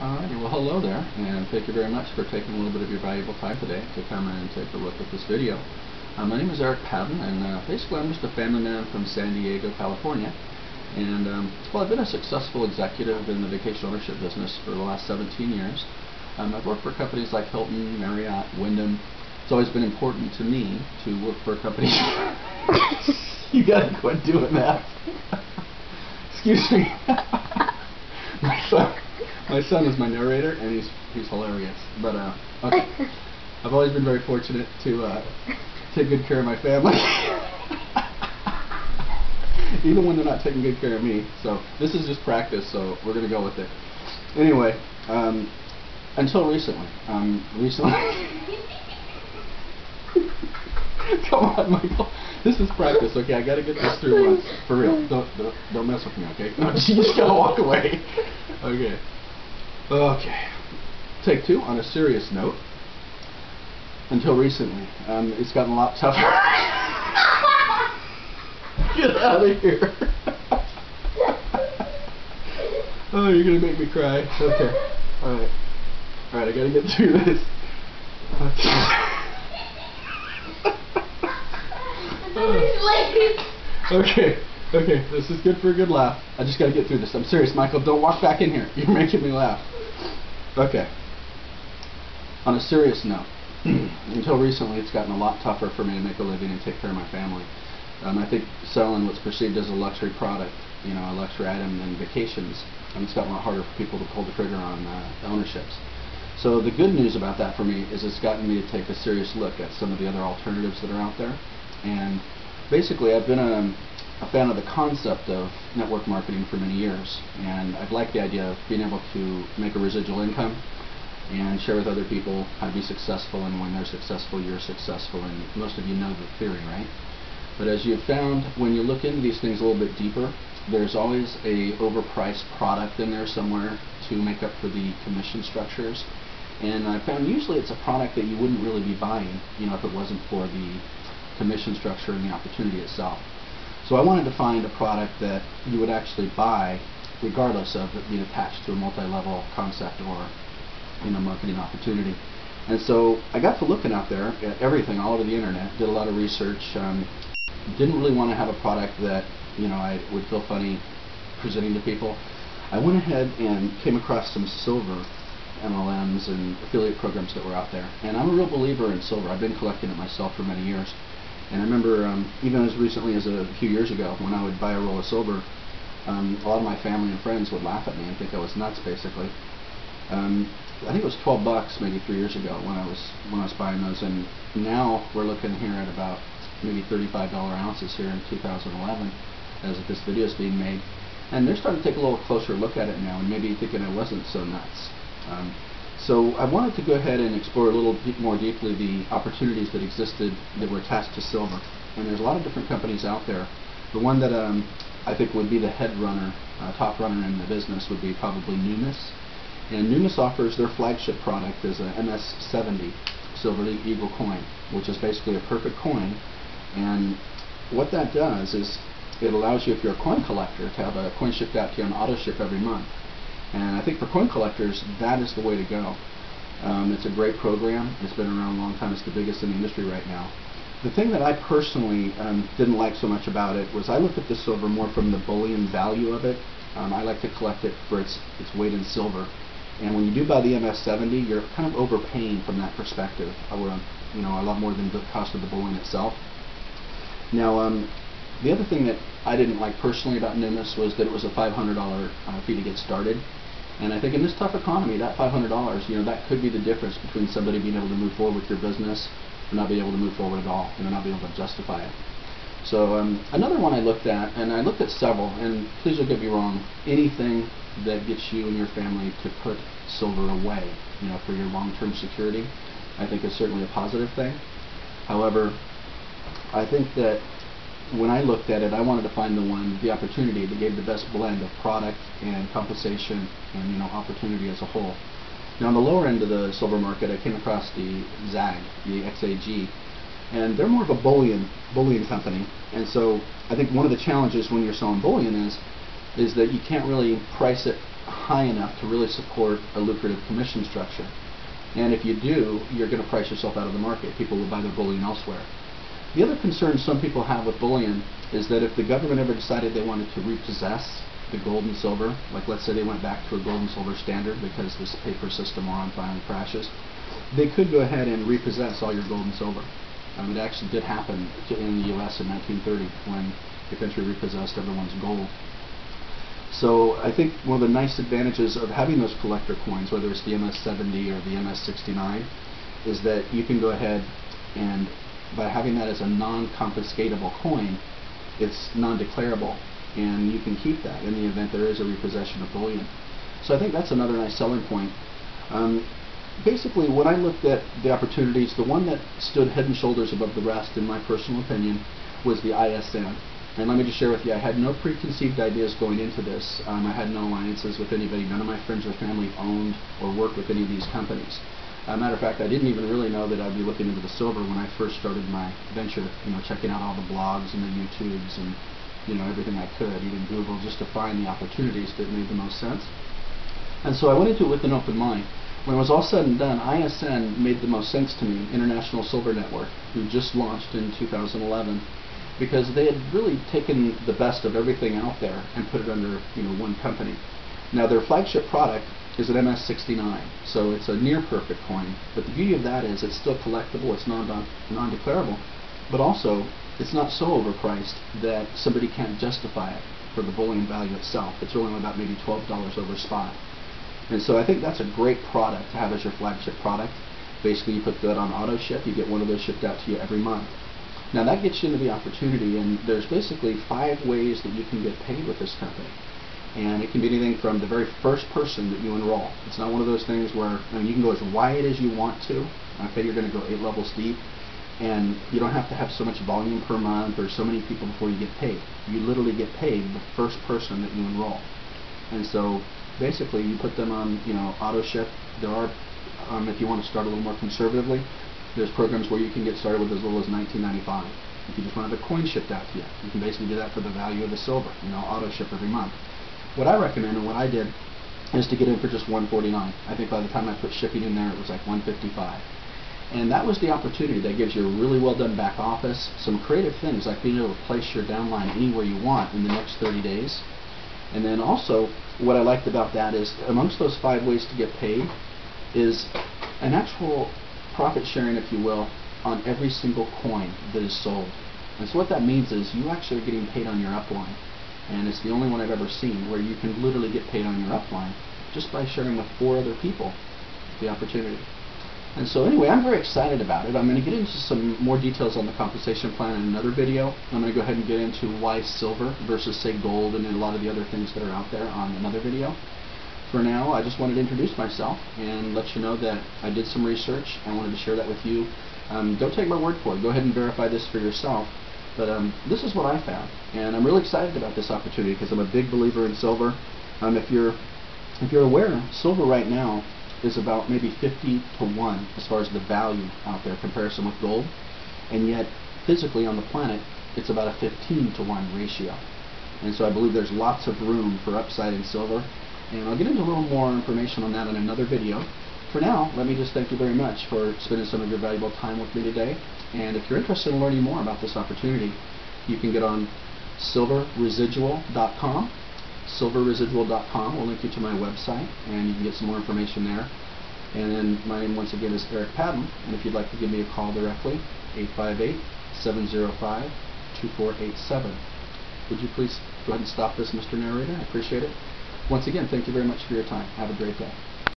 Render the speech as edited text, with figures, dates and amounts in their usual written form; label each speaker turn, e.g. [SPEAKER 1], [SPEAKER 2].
[SPEAKER 1] Alrighty, well hello there, and thank you very much for taking a little bit of your valuable time today to come and take a look at this video. My name is Eric Patton, and basically I'm just a family man from San Diego, California. And well, I've been a successful executive in the vacation ownership business for the last 17 years. I've worked for companies like Hilton, Marriott, Wyndham. It's always been important to me to work for a company. You gotta quit doing that. Excuse me. My son is my narrator, and he's hilarious. But okay, I've always been very fortunate to take good care of my family, even when they're not taking good care of me. So this is just practice. So we're gonna go with it. Anyway, until recently, come on, Michael. This is practice, okay? I gotta get this through once, for real. Don't mess with me, okay? No, you just gotta walk away. Okay. Okay. Take two. On a serious note, until recently, it's gotten a lot tougher. Get out of here. Oh, you're gonna make me cry. Okay. All right. All right. I gotta get through this. Okay. Okay, this is good for a good laugh. I just got to get through this. I'm serious, Michael. Don't walk back in here. You're making me laugh. Okay. On a serious note, until recently, it's gotten a lot tougher for me to make a living and take care of my family. I think selling what's perceived as a luxury product, you know, a luxury item and vacations, it's gotten a lot harder for people to pull the trigger on ownerships. So the good news about that for me is it's gotten me to take a serious look at some of the other alternatives that are out there. And basically, I've been a fan of the concept of network marketing for many years, and I've liked the idea of being able to make a residual income and share with other people how to be successful, and when they're successful, you're successful, and most of you know the theory, right? But as you've found, when you look into these things a little bit deeper, there's always a overpriced product in there somewhere to make up for the commission structures, and I found usually it's a product that you wouldn't really be buying, you know, if it wasn't for the commission structure and the opportunity itself. So I wanted to find a product that you would actually buy regardless of it being attached to a multi-level concept or, you know, marketing opportunity. And so I got to looking out there at everything all over the internet, did a lot of research, didn't really want to have a product that, you know, I would feel funny presenting to people. I went ahead and came across some silver MLMs and affiliate programs that were out there. And I'm a real believer in silver. I've been collecting it myself for many years. And I remember even as recently as a few years ago, when I would buy a roll of silver, a lot of my family and friends would laugh at me and think I was nuts, basically. I think it was $12 maybe 3 years ago when I was buying those, and now we're looking here at about maybe $35 ounces here in 2011 as this video is being made. And they're starting to take a little closer look at it now, and maybe thinking I wasn't so nuts. So I wanted to go ahead and explore a little bit more deeply the opportunities that existed that were attached to silver. And there's a lot of different companies out there. The one that I think would be the head runner, top runner in the business would be probably Numis. And Numis offers their flagship product as a MS70 Silver Eagle coin, which is basically a perfect coin. And what that does is it allows you, if you're a coin collector, to have a coin shipped out to you on auto ship every month. And I think for coin collectors, that is the way to go. It's a great program. It's been around a long time. It's the biggest in the industry right now. The thing that I personally didn't like so much about it was I looked at the silver more from the bullion value of it. I like to collect it for its weight in silver. And when you do buy the MS70, you're kind of overpaying from that perspective, you know, a lot more than the cost of the bullion itself. Now, the other thing that I didn't like personally about Numis was that it was a $500 fee to get started. And I think in this tough economy, that $500, you know, that could be the difference between somebody being able to move forward with your business and not being able to move forward at all, you know, not being able to justify it. So another one I looked at, and I looked at several, and please don't get me wrong, anything that gets you and your family to put silver away, you know, for your long-term security, I think is certainly a positive thing. However, I think that when I looked at it, I wanted to find the opportunity that gave the best blend of product and compensation and, you know, opportunity as a whole. Now on the lower end of the silver market, I came across the ZAG, the XAG, and they're more of a bullion company. And so I think one of the challenges when you're selling bullion is that you can't really price it high enough to really support a lucrative commission structure. And if you do, you're going to price yourself out of the market. People will buy their bullion elsewhere. The other concern some people have with bullion is that if the government ever decided they wanted to repossess the gold and silver, like let's say they went back to a gold and silver standard because this paper system we're on finally crashes, they could go ahead and repossess all your gold and silver. It actually did happen in the U.S. in 1930 when the country repossessed everyone's gold. So I think one of the nice advantages of having those collector coins, whether it's the MS-70 or the MS-69, is that you can go ahead and, by having that as a non-confiscatable coin, it's non-declarable, and you can keep that in the event there is a repossession of bullion. So I think that's another nice selling point. Basically, when I looked at the opportunities, the one that stood head and shoulders above the rest, in my personal opinion, was the ISN. And let me just share with you, I had no preconceived ideas going into this. I had no alliances with anybody. None of my friends or family owned or worked with any of these companies. Matter of fact, I didn't even really know that I'd be looking into the silver when I first started my venture, checking out all the blogs and the YouTubes and, everything I could, even Google, just to find the opportunities that made the most sense. And so I went into it with an open mind. When it was all said and done, ISN made the most sense to me, International Silver Network, who just launched in 2011, because they had really taken the best of everything out there and put it under one company. Now their flagship product is an MS-69, so it's a near perfect coin, but the beauty of that is it's still collectible, it's non-declarable, but also it's not so overpriced that somebody can't justify it for the bullion value itself. It's only about maybe $12 over spot. And so I think that's a great product to have as your flagship product. Basically, you put that on auto ship, you get one of those shipped out to you every month. Now that gets you into the opportunity, and there's basically 5 ways that you can get paid with this company. And it can be anything from the very first person that you enroll. It's not one of those things where you can go as wide as you want to. Okay, you're going to go 8 levels deep, and you don't have to have so much volume per month or so many people before you get paid. You literally get paid the first person that you enroll. And so basically you put them on auto ship. There are, if you want to start a little more conservatively, there's programs where you can get started with as little as $19.95. If you just wanted a coin shipped out to you, you can basically do that for the value of the silver, auto ship every month. What I recommend, and what I did, is to get in for just $149. I think by the time I put shipping in there, it was like $155. And that was the opportunity that gives you a really well done back office, some creative things like being able to place your downline anywhere you want in the next 30 days. And then also, what I liked about that is, amongst those 5 ways to get paid, is an actual profit sharing, if you will, on every single coin that is sold. And so what that means is you actually are getting paid on your upline. And it's the only one I've ever seen where you can literally get paid on your upline just by sharing with 4 other people the opportunity. And so anyway, I'm very excited about it. I'm going to get into some more details on the compensation plan in another video. I'm going to go ahead and get into why silver versus, say, gold, and then a lot of the other things that are out there on another video. For now, I just wanted to introduce myself and let you know that I did some research. I wanted to share that with you. Don't take my word for it. Go ahead and verify this for yourself. But this is what I found, and I'm really excited about this opportunity because I'm a big believer in silver. If you're aware, silver right now is about maybe 50 to 1 as far as the value out there in comparison with gold, and yet physically on the planet it's about a 15 to 1 ratio. And so I believe there's lots of room for upside in silver, and I'll get into a little more information on that in another video. For now, let me just thank you very much for spending some of your valuable time with me today. And if you're interested in learning more about this opportunity, you can get on silverresidual.com. Silverresidual.com will link you to my website, and you can get some more information there. And then my name once again is Eric Patton, and if you'd like to give me a call directly, 858-705-2487. Would you please go ahead and stop this, Mr. Narrator? I appreciate it. Once again, thank you very much for your time. Have a great day.